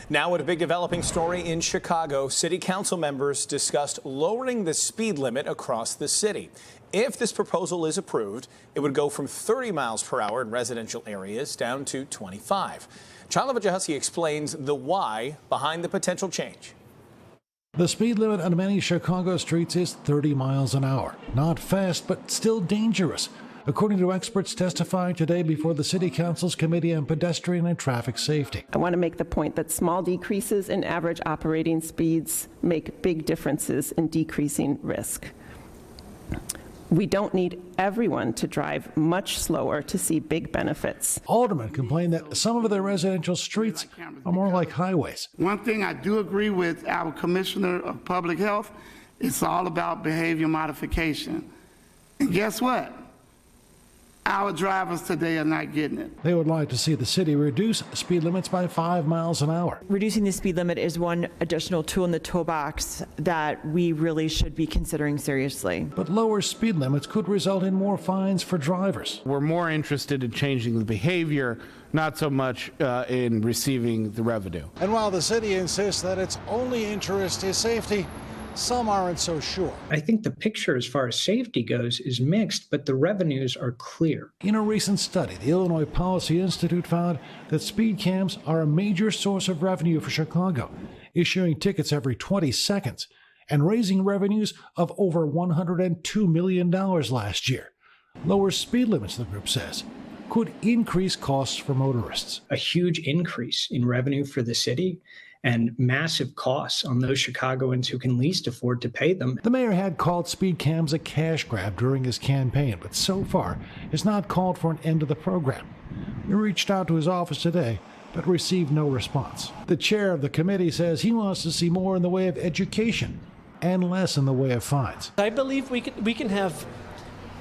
Now at a big developing story in Chicago, city council members discussed lowering the speed limit across the city. If this proposal is approved, it would go from 30 miles per hour in residential areas down to 25. Wojciechowski explains the why behind the potential change. The speed limit on many Chicago streets is 30 miles an hour. Not fast, but still dangerous, according to experts testifying today before the City Council's Committee on Pedestrian and Traffic Safety. I want to make the point that small decreases in average operating speeds make big differences in decreasing risk. We don't need everyone to drive much slower to see big benefits. Aldermen complain that some of their residential streets are more like highways. One thing I do agree with our Commissioner of Public Health, it's all about behavior modification. And guess what? Our drivers today are not getting it. They would like to see the city reduce speed limits by 5 miles an hour. Reducing the speed limit is one additional tool in the toolbox that we really should be considering seriously. But lower speed limits could result in more fines for drivers. We're more interested in changing the behavior, not so much in receiving the revenue. And while the city insists that its only interest is safety, some aren't so sure. I think the picture as far as safety goes is mixed, but the revenues are clear. In a recent study, the Illinois Policy Institute found that speed cams are a major source of revenue for Chicago, issuing tickets every 20 seconds and raising revenues of over $102 million last year. Lower speed limits, the group says, could increase costs for motorists. A huge increase in revenue for the city and massive costs on those Chicagoans who can least afford to pay them. The mayor had called speed cams a cash grab during his campaign, but so far has not called for an end to the program. We reached out to his office today, but received no response. The chair of the committee says he wants to see more in the way of education and less in the way of fines. I believe we can have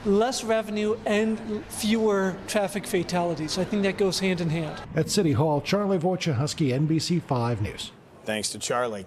less revenue and fewer traffic fatalities. I think that goes hand in hand. At City Hall, Charlie Wojciechowski, NBC 5 News. Thanks to Charlie.